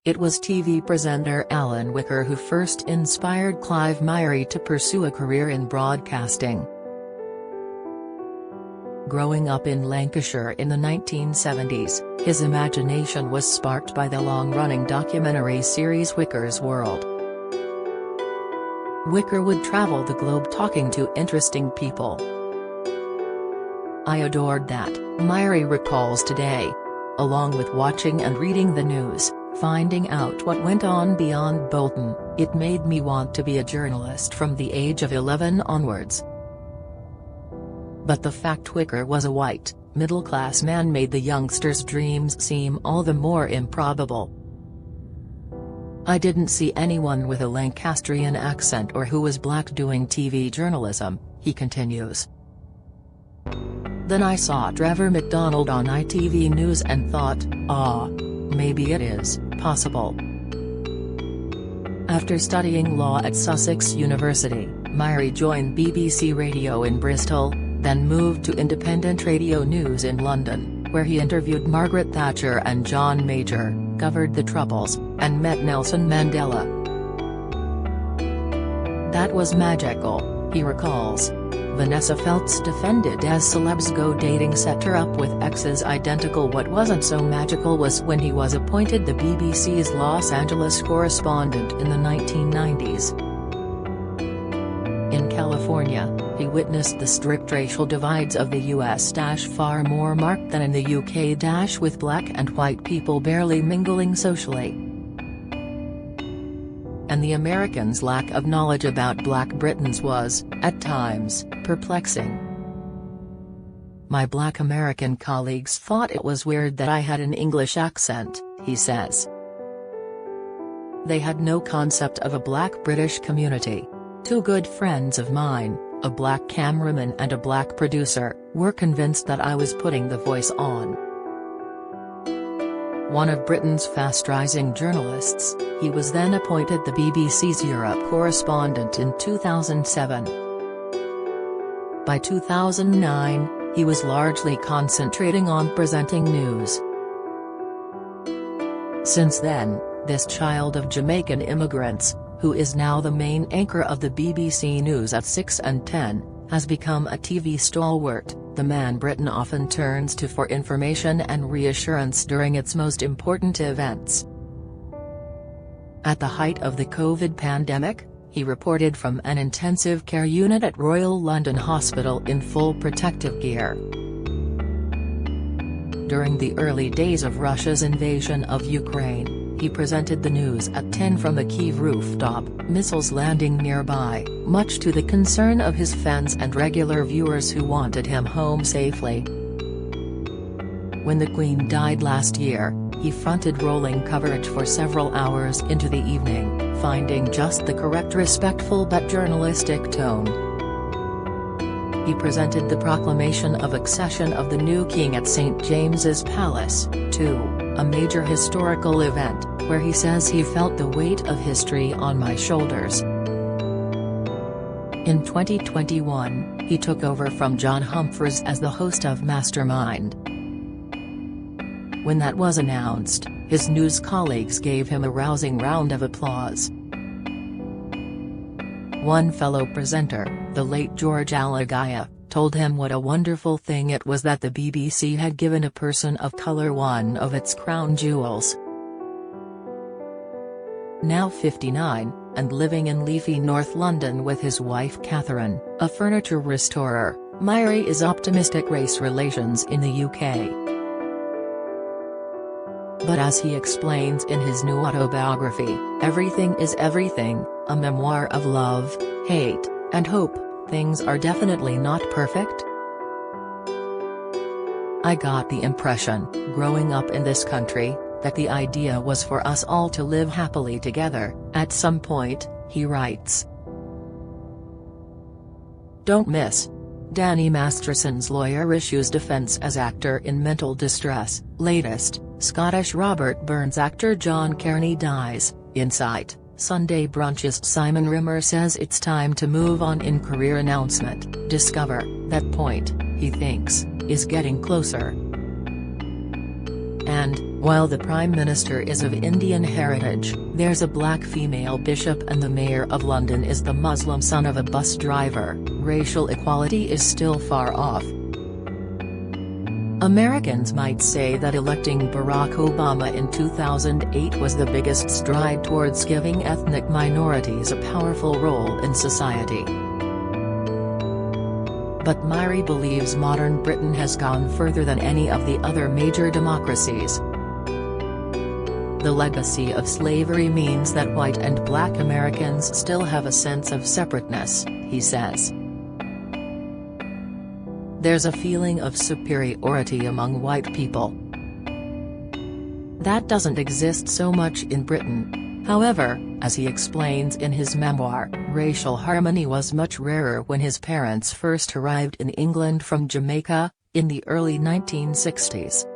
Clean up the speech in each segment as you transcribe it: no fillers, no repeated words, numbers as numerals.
It was TV presenter Alan Whicker who first inspired Clive Myrie to pursue a career in broadcasting. Growing up in Lancashire in the 1970s, his imagination was sparked by the long-running documentary series Whicker's World. Whicker would travel the globe talking to interesting people. "I adored that," Myrie recalls today. Along with watching and reading the news, finding out what went on beyond Bolton, it made me want to be a journalist from the age of 11 onwards. But the fact Whicker was a white, middle-class man made the youngster's dreams seem all the more improbable. "I didn't see anyone with a Lancastrian accent or who was black doing TV journalism," he continues. "Then I saw Trevor McDonald on ITV News and thought, maybe it is possible." After studying law at Sussex University, Myrie joined BBC Radio in Bristol, then moved to Independent Radio News in London, where he interviewed Margaret Thatcher and John Major, covered the Troubles, and met Nelson Mandela. "That was magical," he recalls. Vanessa Feltz defended as celebs go dating set her up with exes identical. What wasn't so magical was when he was appointed the BBC's Los Angeles correspondent in the 1990s. In California, he witnessed the strict racial divides of the US far more marked than in the UK with black and white people barely mingling socially. And the Americans' lack of knowledge about Black Britons was, at times, perplexing. "My Black American colleagues thought it was weird that I had an English accent," he says. "They had no concept of a Black British community. Two good friends of mine, a black cameraman and a black producer, were convinced that I was putting the voice on." One of Britain's fast-rising journalists, he was then appointed the BBC's Europe correspondent in 2007. By 2009, he was largely concentrating on presenting news. Since then, this child of Jamaican immigrants, who is now the main anchor of the BBC News at 6 and 10, has become a TV stalwart, the man Britain often turns to for information and reassurance during its most important events. At the height of the COVID pandemic, he reported from an intensive care unit at Royal London Hospital in full protective gear. During the early days of Russia's invasion of Ukraine, he presented the news at 10 from the Kyiv rooftop, missiles landing nearby, much to the concern of his fans and regular viewers who wanted him home safely. When the Queen died last year, he fronted rolling coverage for several hours into the evening, finding just the correct respectful but journalistic tone. He presented the proclamation of accession of the new king at St James's Palace, too, a major historical event, where he says he felt the weight of history on my shoulders. In 2021, he took over from John Humphreys as the host of Mastermind. When that was announced, his news colleagues gave him a rousing round of applause. One fellow presenter, the late George Alagaya, told him what a wonderful thing it was that the BBC had given a person of colour one of its crown jewels. Now 59, and living in leafy North London with his wife Catherine, a furniture restorer, Myrie is optimistic race relations in the UK. But as he explains in his new autobiography, Everything is Everything, a memoir of love, hate, and hope, things are definitely not perfect. "I got the impression, growing up in this country, that the idea was for us all to live happily together, at some point," he writes. Don't miss. Danny Masterson's lawyer issues defence as actor in mental distress. Latest, Scottish Robert Burns actor John Kearney dies. Insight, Sunday Brunch's Simon Rimmer says it's time to move on in career announcement. Discover, that point, he thinks, is getting closer. And, While the Prime Minister is of Indian heritage, there's a black female bishop and the Mayor of London is the Muslim son of a bus driver. Racial equality is still far off. Americans might say that electing Barack Obama in 2008 was the biggest stride towards giving ethnic minorities a powerful role in society. But Myrie believes modern Britain has gone further than any of the other major democracies. The legacy of slavery means that white and black Americans still have a sense of separateness, he says. There's a feeling of superiority among white people. That doesn't exist so much in Britain. However, as he explains in his memoir, racial harmony was much rarer when his parents first arrived in England from Jamaica, in the early 1960s.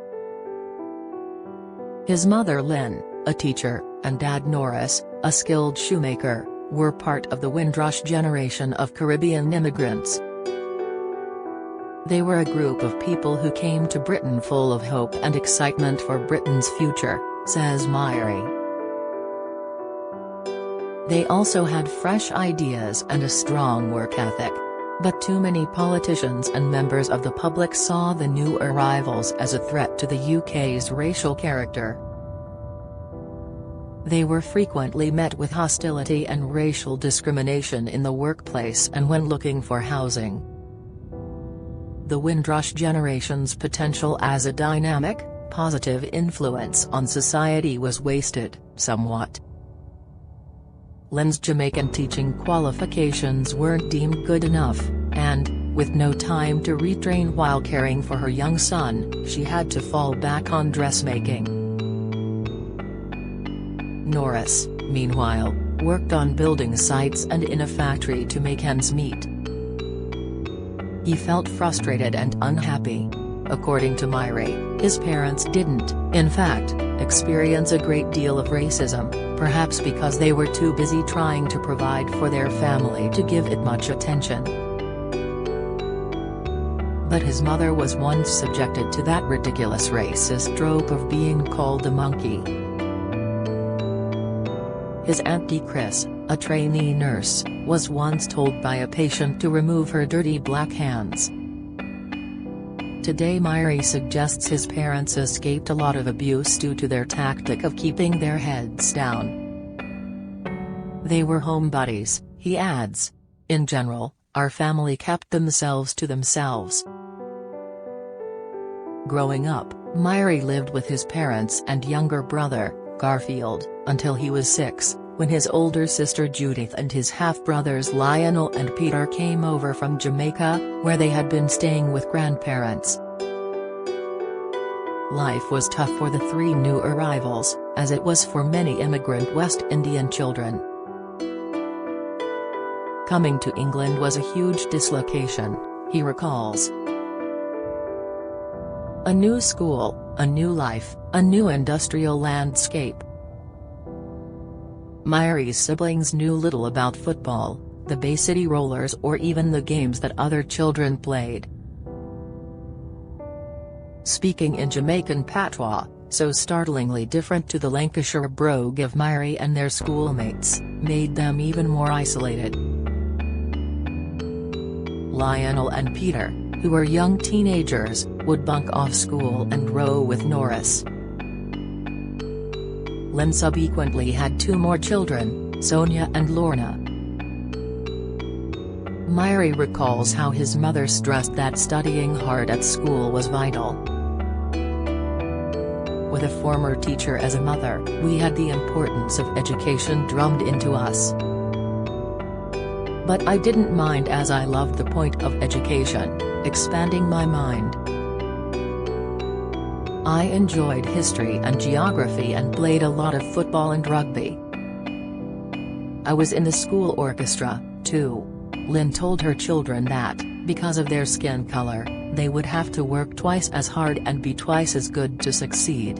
His mother Lynn, a teacher, and dad Norris, a skilled shoemaker, were part of the Windrush generation of Caribbean immigrants. They were a group of people who came to Britain full of hope and excitement for Britain's future, says Myrie. They also had fresh ideas and a strong work ethic. But too many politicians and members of the public saw the new arrivals as a threat to the UK's racial character. They were frequently met with hostility and racial discrimination in the workplace and when looking for housing. The Windrush generation's potential as a dynamic, positive influence on society was wasted, somewhat. Lynn's Jamaican teaching qualifications weren't deemed good enough, and, with no time to retrain while caring for her young son, she had to fall back on dressmaking. Norris, meanwhile, worked on building sites and in a factory to make ends meet. He felt frustrated and unhappy. According to Myrie, his parents didn't, in fact, experience a great deal of racism, perhaps because they were too busy trying to provide for their family to give it much attention. But his mother was once subjected to that ridiculous racist trope of being called a monkey. His Auntie Chris, a trainee nurse, was once told by a patient to remove her dirty black hands. Today Myrie suggests his parents escaped a lot of abuse due to their tactic of keeping their heads down. They were home buddies, he adds. In general, our family kept themselves to themselves. Growing up, Myrie lived with his parents and younger brother, Garfield, until he was 6, when his older sister Judith and his half-brothers Lionel and Peter came over from Jamaica, where they had been staying with grandparents. Life was tough for the 3 new arrivals, as it was for many immigrant West Indian children. Coming to England was a huge dislocation, he recalls. A new school, a new life, a new industrial landscape. Myrie's siblings knew little about football, the Bay City Rollers or even the games that other children played. Speaking in Jamaican patois, so startlingly different to the Lancashire brogue of Myrie and their schoolmates, made them even more isolated. Lionel and Peter, who were young teenagers, would bunk off school and row with Norris. Lynn subsequently had 2 more children, Sonia and Lorna. Myrie recalls how his mother stressed that studying hard at school was vital. With a former teacher as a mother, we had the importance of education drummed into us. But I didn't mind as I loved the point of education, expanding my mind. I enjoyed history and geography and played a lot of football and rugby. I was in the school orchestra, too. Lynn told her children that, because of their skin color, they would have to work twice as hard and be twice as good to succeed.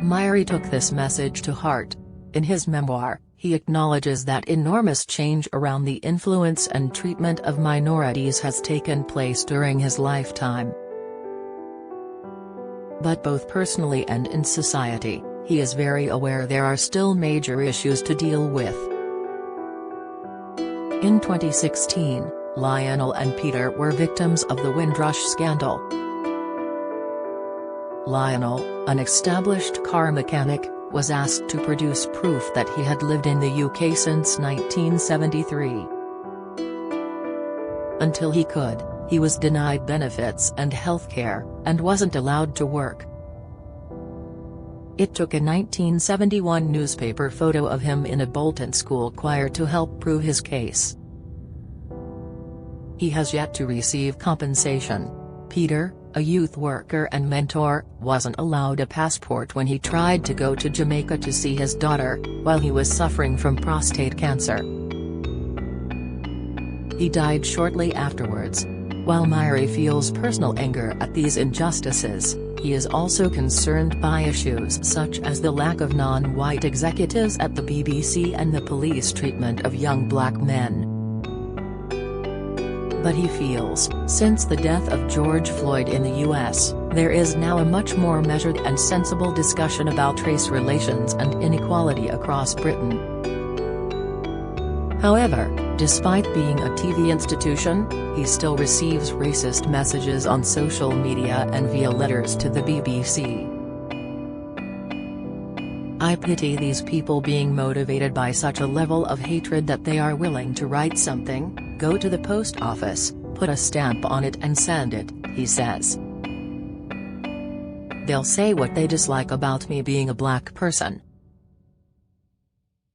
Myrie took this message to heart. In his memoir, he acknowledges that enormous change around the influence and treatment of minorities has taken place during his lifetime. But both personally and in society, he is very aware there are still major issues to deal with. In 2016, Lionel and Peter were victims of the Windrush scandal. Lionel, an established car mechanic, was asked to produce proof that he had lived in the UK since 1973. Until he could, he was denied benefits and healthcare, and wasn't allowed to work. It took a 1971 newspaper photo of him in a Bolton school choir to help prove his case. He has yet to receive compensation. Peter, a youth worker and mentor, wasn't allowed a passport when he tried to go to Jamaica to see his daughter, while he was suffering from prostate cancer. He died shortly afterwards. While Myrie feels personal anger at these injustices, he is also concerned by issues such as the lack of non-white executives at the BBC and the police treatment of young black men. But he feels, since the death of George Floyd in the US, there is now a much more measured and sensible discussion about race relations and inequality across Britain. However, despite being a TV institution, he still receives racist messages on social media and via letters to the BBC. I pity these people being motivated by such a level of hatred that they are willing to write something, go to the post office, put a stamp on it and send it, he says. They'll say what they dislike about me being a black person.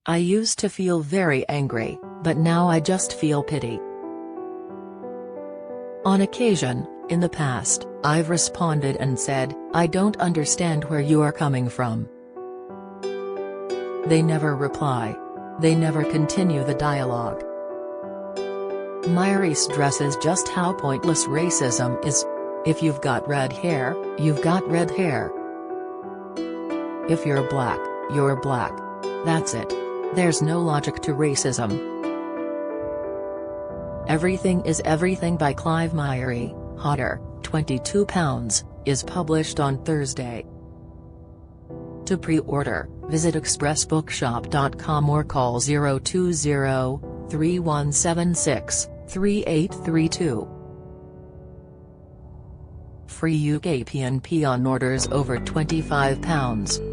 I used to feel very angry, but now I just feel pity. On occasion, in the past, I've responded and said, I don't understand where you are coming from. They never reply. They never continue the dialogue. Myrie stresses just how pointless racism is. If you've got red hair, you've got red hair. If you're black, you're black. That's it. There's no logic to racism. Everything is Everything by Clive Myrie, Hotter, 22 pounds, is published on Thursday. To pre-order, visit expressbookshop.com or call 020-3176-3832. Free UK PNP on orders over £25.